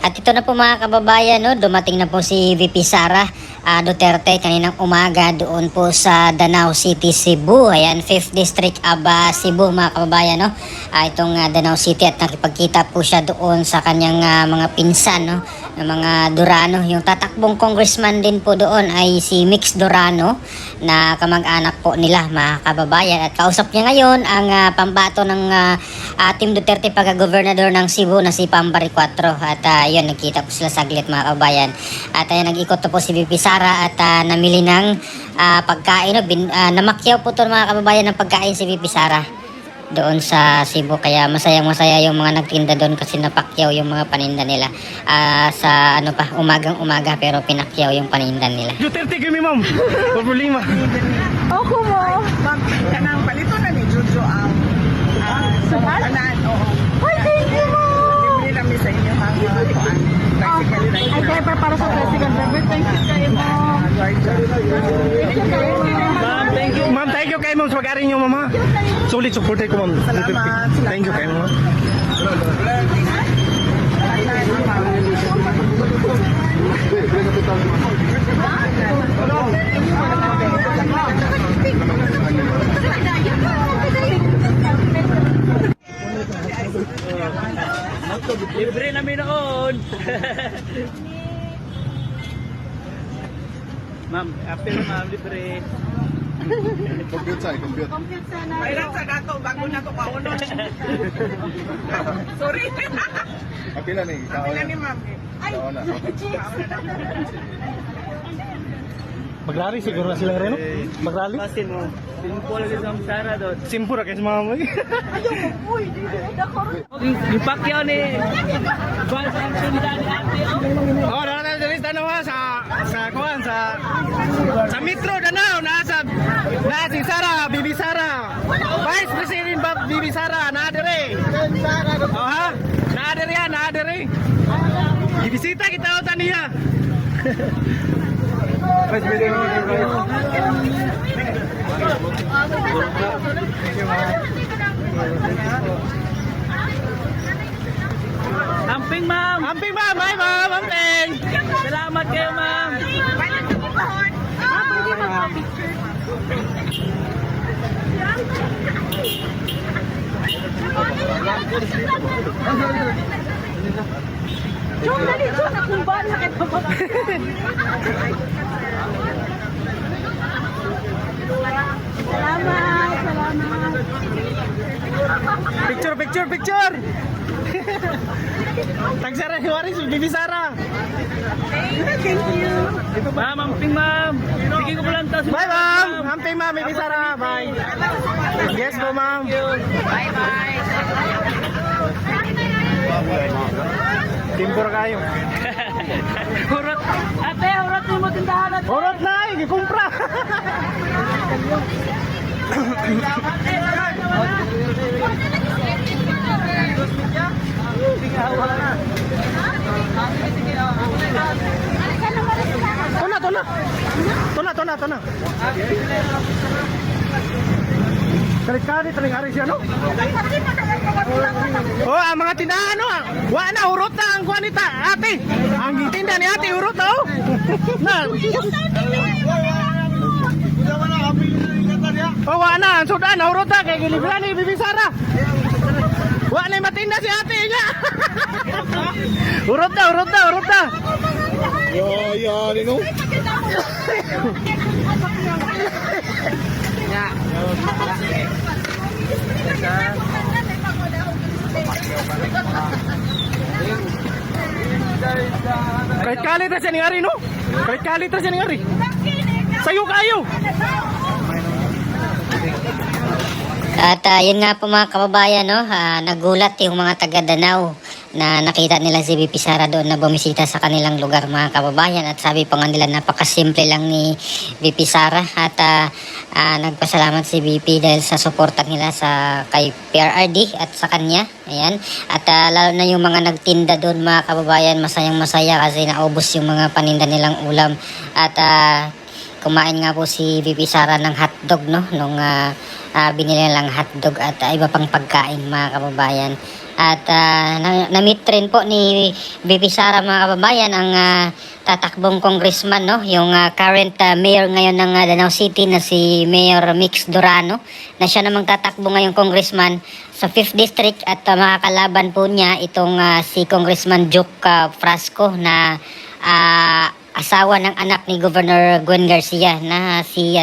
At ito na po mga kababayan, no, dumating na po si VP Sara Duterte kaninang umaga doon po sa Danau City, Cebu. Ayan, 5th District, Cebu mga kababayan. No? Itong Danau City, at nakipagkita po siya doon sa kanyang mga pinsan, no? ng mga Durano. Yung tatakbong congressman din po doon ay si Mix Durano na kamag-anak po nila mga kababayan. At kausap niya ngayon ang pambato ng Team Duterte pagka-gobernador ng Cebu na si Pambari 4. At yun, nagkita po sila saglit mga kababayan. At nag-ikot po si VP Sara at namili ng pagkain. Namakyaw po ito mga kababayan ng pagkain si VP Sara doon sa Cebu. Kaya masayang-masaya yung mga nagtinda doon kasi napakyaw yung mga paninda nila. Sa umagang-umaga pero pinakyaw yung paninda nila. Duterte kami ma'am. Problema. Ako mo. Ma'am, kanang palito na ni Jojo ang kanan. Oo. Ay, thank you mo. Libre namin sa inyo mga kuan. Practically na Ay, diaper para sa tricycle driver. Thank you kayo mo. Ma'am, thank you. Ma'am, thank you kay ma'am sa pag-aari niyo mama. Sulit support ko ma'am. Salamat. Thank you kay ma'am. Libre namin noon. Ma'am, apel ma'am, libre. Compute sa'yo, compute. Kailan sa dato bago na to kaunon. Sorry. Kapila ni, ikaw Kapila na. ni ma'am. Ikaw na. Magrally siguro na sila rin, no? Magrally? Pasin mo. Simple lang sa Sara doon. Simple ra kay sa mama. Yung pakyaw ni Vice President ni Ate. Oh, dali tanawa sa Metro Danau na si Sara, Bibi Sara. Vice President Bibi Sara na dire. Oh ha? Na dire. Ibisita kita utan niya. Vice President Amping ma'am! Amping ma'am! Bye ma'am! Amping! Salamat kayo ma'am! Chong, dali, Chong. Akong bala ka ito. Salamat. Picture! Tagsara ni Waris, Bibi Sara! Thank you. Ma'am, amping ma'am! Sige ko lang to. Bye ma'am! Amping ma'am, Bibi Sara! Bye! Yes po ma'am! Bye-bye. Timpor kayo. Hurot! Ate, hurot mo tindahan natin! Hurot na! Ikumpra! Tuna. Kalit-kalit rin hari siya, no? Oh, ang mga tindahan, no? Wa na, hurot na ang kuwanita, ate. Ang tinda ni ate, hurot, oh. Na. Oh, wa na, ang sudan, hurot na. Kaya gilibla ni Bibi Sara. Wa na matinda si ate nga. Hurot na. Yo, Nino. Kahit kalit na siya ni Ari, no? Kahit kalit na siya ni Ari. Sayo kayo! At yun nga po mga kababayan, no? Nagulat yung mga taga Danau na nakita nila si VP Sara doon na bumisita sa kanilang lugar mga kababayan. At sabi pa nga nila napakasimple lang ni VP Sara. At nagpasalamat si VP dahil sa suporta nila kay PRRD at sa kanya. Ayan. At lalo na yung mga nagtinda doon mga kababayan, masayang masaya kasi naubos yung mga paninda nilang ulam. At kumain nga po si VP Sara ng hotdog, no? Nung binili lang hotdog at iba pang pagkain mga kababayan. At na-meet rin po ni VP Sara mga kababayan ang tatakbong congressman, no? Yung current mayor ngayon ng Danao City na si Mayor Mix Durano, na siya namang tatakbo ngayong congressman sa 5th District, at makakalaban po niya itong si Congressman Juke Frasco na asawa ng anak ni Governor Gwen Garcia na si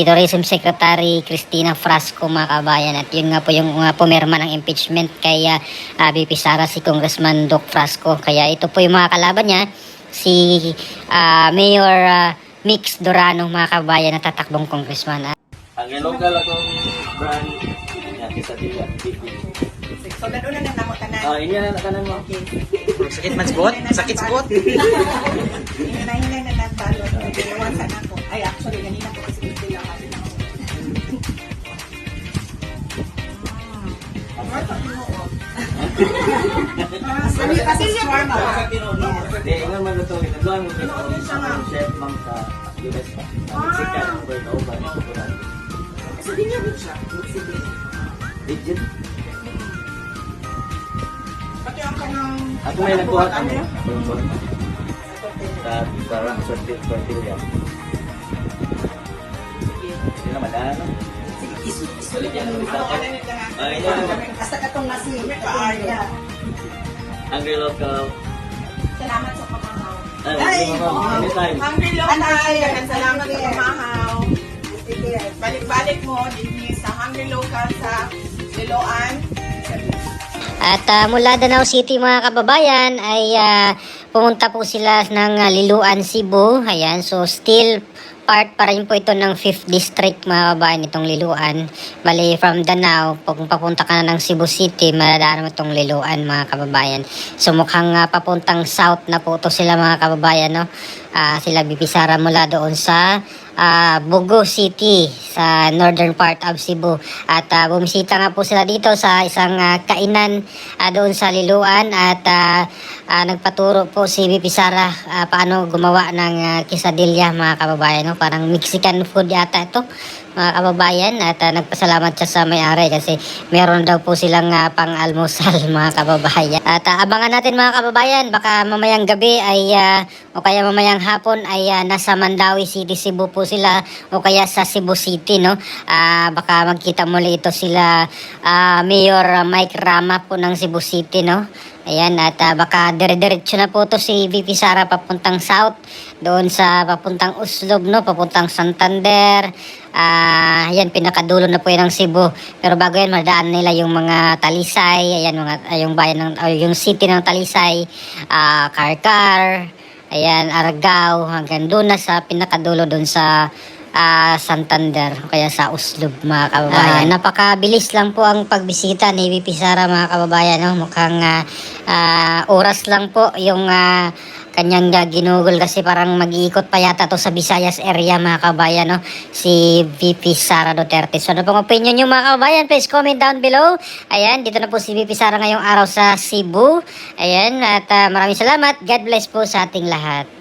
Tourism Secretary Cristina Frasco mga kabayan. At yun nga po yung pumirma ng impeachment kay VP Sara, si Congressman Doc Frasco. Kaya ito po yung mga kalaban niya, si Mayor Mix Durano mga kabayan, na tatakbong congressman. Ang local akong brand, yan, quesadilla, beef. So, lalo na namo tanan. Ini na kanan mo. Sakit man spot? Sakit spot? Hinahinay na nagbalot. Ginawan sa nako. Ay, actually, ganina ko kasi gusto lang kasi nako. Kasi shawarma. Hindi, ingat man ito. Nagluhan mo ito. Chef Mang sa US pa. Mexican, over and over. Kasi di niya rin siya. Legit. Pati ang kanang... Ako may nagkuha kami. Ako yung kuha. Sa Rock Tortilla. Hindi naman, ano? Sulit yan. Basta katong nasi. Kaaya. Hungry local. Salamat sa pamahaw. Ay, anytime. Hungry local. Salamat sa pamahaw. Balik-balik mo din sa Hungry Local sa Liloan. At mula Danao City mga kababayan ay pumunta po sila ng Liloan, Cebu. Ayan, so still part pa rin po ito ng 5th District mga kababayan, itong Liloan. Bali from Danao, kung papunta ka na ng Cebu City, madadaan mo itong Liloan mga kababayan. So mukhang papuntang south na po ito sila mga kababayan, no? Sila VP Sara mula doon sa Bogo City sa northern part of Cebu. At bumisita nga po sila dito sa isang kainan doon sa Liloan, at nagpaturo po si VP Sara paano gumawa ng quesadilla mga kababayan, no? Parang Mexican food yata ito mga kababayan, at nagpasalamat siya sa may-ari kasi meron daw po silang pang-almusal mga kababayan. At abangan natin mga kababayan, baka mamayang gabi ay o kaya mamayang hapon ay nasa Mandawi City, Cebu po sila, o kaya sa Cebu City, no? Baka magkita muli ito sila Mayor Mike Rama po ng Cebu City, no? Ayan, at baka dire-diretso na po to si VP Sara papuntang south, doon sa papuntang Uslob, no? Papuntang Santander. Ayan, pinakadulo na po yan ng Cebu. Pero bago yan, madaan nila yung mga Talisay, ayan, yung bayan ng, yung city ng Talisay, Karkar, ayan, Argao, hanggang doon na sa pinakadulo doon sa Santander, kaya sa Uslob mga kababayan. Napakabilis lang po ang pagbisita ni VP Sara mga kababayan, no? Mukhang oras lang po yung kanyang ginugol, kasi parang mag-iikot pa yata to sa Visayas area mga kababayan, no? Si VP Sara Duterte. So ano pong opinion nyo mga kababayan, please comment down below. Ayan, dito na po si VP Sara ngayong araw sa Cebu. Ayan, at maraming salamat. God bless po sa ating lahat.